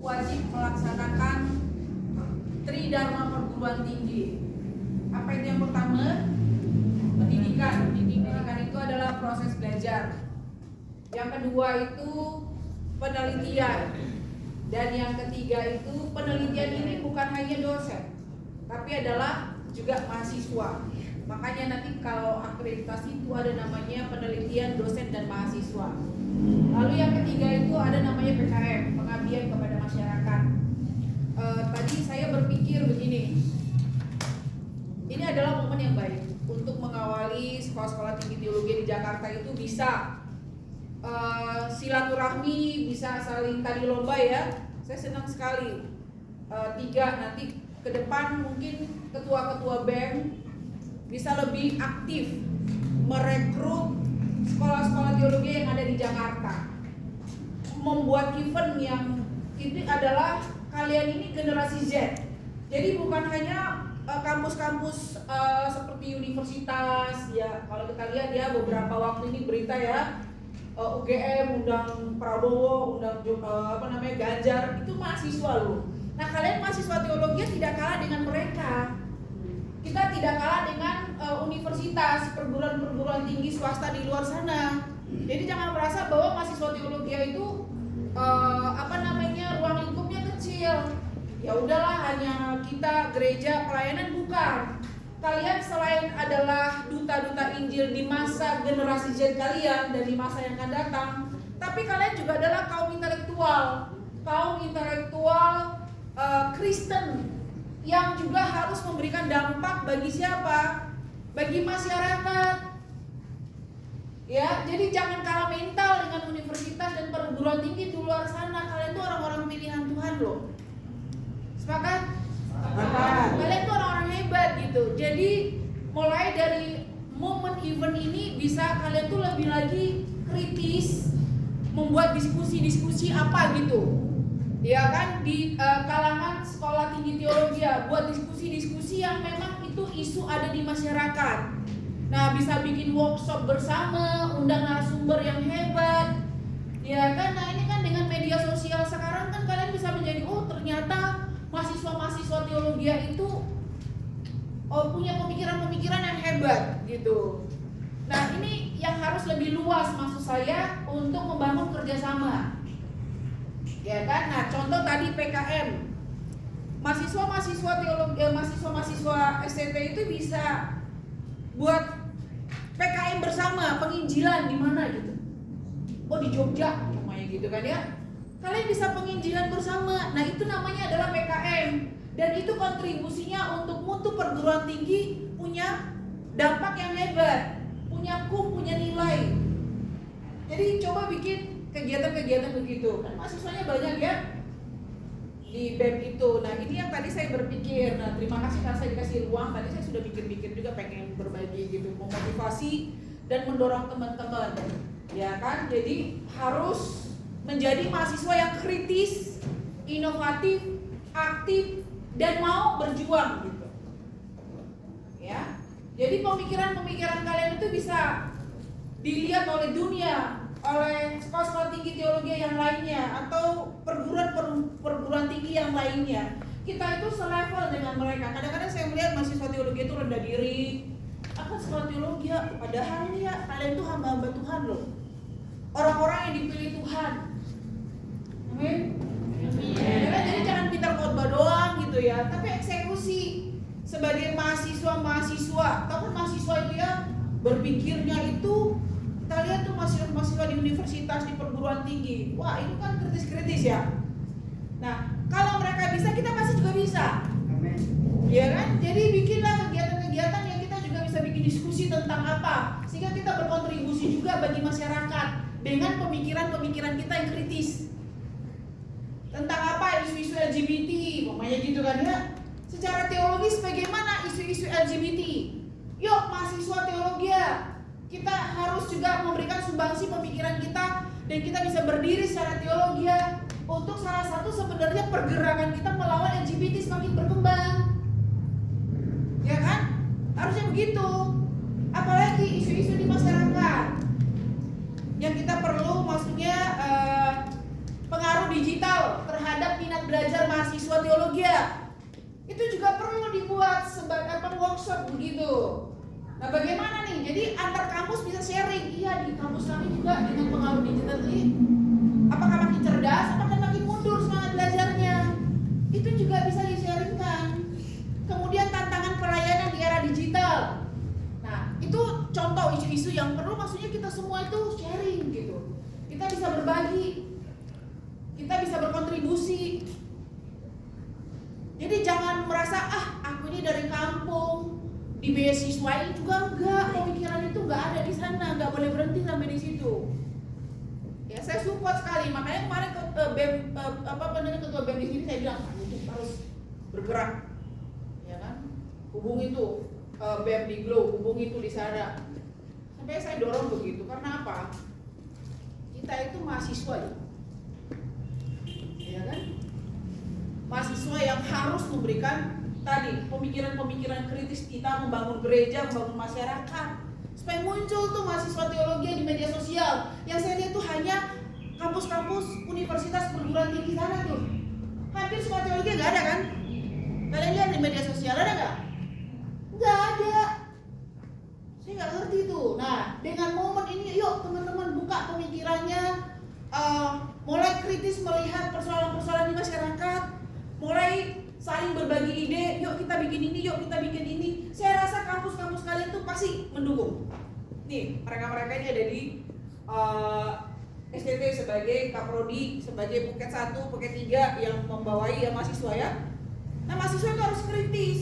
wajib melaksanakan Tridharma perguruan tinggi. Apa itu yang pertama? Pendidikan. Pendidikan itu adalah proses belajar. Yang kedua itu penelitian. Dan yang ketiga itu penelitian ini bukan hanya dosen, tapi adalah juga mahasiswa. Makanya nanti kalau akreditasi itu ada namanya penelitian dosen dan mahasiswa. Lalu yang ketiga itu ada namanya PKM, pengabdian kepada masyarakat. Tadi saya berpikir begini, ini adalah momen yang baik untuk mengawali sekolah-sekolah tinggi teologi di Jakarta itu bisa silaturahmi, bisa saling tadi lomba ya. Saya senang sekali. Nanti ke depan mungkin ketua-ketua BEM bisa lebih aktif merekrut sekolah-sekolah teologi yang ada di Jakarta, membuat event yang ini adalah kalian ini generasi Z. Jadi bukan hanya kampus-kampus seperti universitas ya. Kalau kita lihat ya beberapa waktu ini berita ya, UGM undang Prabowo, undang Ganjar, itu mahasiswa loh. Nah kalian mahasiswa teologi tidak kalah dengan mereka. Kita tidak kalah dengan universitas, perguruan tinggi swasta di luar sana. Jadi jangan merasa bahwa mahasiswa teologi itu ruang lingkupnya kecil. Ya udahlah hanya kita gereja pelayanan, bukan. Kalian selain adalah duta-duta Injil di masa generasi Z kalian dan di masa yang akan datang, tapi kalian juga adalah kaum intelektual Kristen yang juga harus memberikan dampak bagi siapa? Bagi masyarakat. Ya, jadi jangan kalah mental dengan universitas dan perguruan tinggi di luar sana. Kalian tuh orang-orang pilihan Tuhan loh. Sepakat? Kalian tuh orang-orang hebat gitu. Jadi mulai dari momen event ini bisa kalian tuh lebih lagi kritis, membuat diskusi-diskusi apa gitu. Ya kan, di kalangan sekolah tinggi teologi ya, buat diskusi-diskusi yang memang itu isu ada di masyarakat. Nah bisa bikin workshop bersama, undang narasumber yang hebat. Ya kan, nah ini kan dengan media sosial sekarang kan kalian bisa menjadi, oh ternyata mahasiswa-mahasiswa teologi itu punya pemikiran-pemikiran yang hebat gitu. Nah ini yang harus lebih luas maksud saya untuk membangun kerjasama. Ya kan, nah contoh tadi PKM, mahasiswa-mahasiswa teologi, mahasiswa-mahasiswa STT itu bisa buat PKM bersama, penginjilan di mana gitu. Oh di Jogja, namanya gitu kan ya. Kalian bisa penginjilan bersama. Nah itu namanya adalah PKM. Dan itu kontribusinya untuk mutu perguruan tinggi punya dampak yang hebat, punya punya nilai. Jadi coba bikin kegiatan-kegiatan begitu. Kan mahasiswanya banyak ya di BEM itu. Nah ini yang tadi saya berpikir. Nah terima kasih karena saya dikasih ruang. Tadi saya sudah bikin-bikin juga, pengen berbagi gitu, memotivasi dan mendorong teman-teman. Ya kan, jadi harus menjadi mahasiswa yang kritis, inovatif, aktif, dan mau berjuang gitu. Ya, jadi pemikiran-pemikiran kalian itu bisa dilihat oleh dunia, oleh sekolah-sekolah tinggi teologi yang lainnya, atau perguruan tinggi yang lainnya. Kita itu selevel dengan mereka. Kadang-kadang saya melihat mahasiswa teologi itu rendah diri. Akan sekolah teologi ya, padahal ya kalian itu hamba-hamba Tuhan loh. Orang-orang yang dipilih Tuhan. Amin. Ya, jadi jangan pintar khotbah doang gitu ya, tapi eksekusi sebagai mahasiswa, ataupun mahasiswa itu ya berpikirnya itu, kita lihat tuh mahasiswa di universitas, di perguruan tinggi, wah itu kan kritis-kritis ya. Nah kalau mereka bisa, kita pasti juga bisa. Amin. Ya kan, jadi bikinlah kegiatan-kegiatan yang kita juga bisa bikin diskusi tentang apa, sehingga kita berkontribusi juga bagi masyarakat dengan pemikiran-pemikiran kita yang kritis. Tentang apa? Isu-isu LGBT, pokoknya gitu kan ya. Secara teologis bagaimana isu-isu LGBT? Yuk mahasiswa teologi ya, kita harus juga memberikan sumbangsi pemikiran kita, dan kita bisa berdiri secara teologi ya, untuk salah satu sebenarnya pergerakan kita melawan LGBT semakin berkembang. Ya kan? Harusnya begitu. Apalagi isu-isu di masyarakat yang kita perlu, maksudnya pengaruh digital terhadap minat mahasiswa teologi ya, itu juga perlu dibuat sebagai workshop begitu. Nah bagaimana nih? Jadi antar kampus bisa sharing. Iya, di kampus kami juga dengan pengaruh digital ini, apakah makin cerdas, apakah makin mundur semangat belajarnya? Itu juga bisa di-sharingkan. Kemudian tantangan pelayanan di era digital. Nah itu contoh isu-isu yang perlu, maksudnya kita semua itu sharing gitu. Kita bisa berbagi, kita bisa berkontribusi. Jadi jangan merasa aku ini dari kampung, di beasiswain juga enggak, pemikiran itu enggak ada di sana, enggak boleh berhenti sampai di situ. Ya saya support sekali, makanya kemarin ketua BEM di sini saya bilang harus bergerak, ya kan? Hubungi tuh BEM di Glow, hubungi tuh di sana. Sampai saya dorong begitu, karena apa? Kita itu mahasiswa ya kan? Mahasiswa yang harus memberikan tadi pemikiran-pemikiran kritis kita, membangun gereja, membangun masyarakat, supaya muncul tuh mahasiswa teologi di media sosial. Yang saya lihat tuh hanya kampus-kampus universitas perguruan tinggi sana tuh, hampir semua teologi nggak ada kan? Kalian lihat di media sosial ada nggak? Nggak ada. Saya nggak ngerti tuh. Nah dengan momen ini, yuk teman-teman buka pemikirannya, mulai kritis melihat persoalan-persoalan di masyarakat, mulai saling berbagi ide, yuk kita bikin ini, yuk kita bikin ini. Saya rasa kampus-kampus kalian tuh pasti mendukung. Nih, mereka-mereka ini ada di STT sebagai Kaprodi, sebagai Puket 1, Puket 3 yang membawai ya mahasiswa ya. Nah mahasiswa itu harus kritis.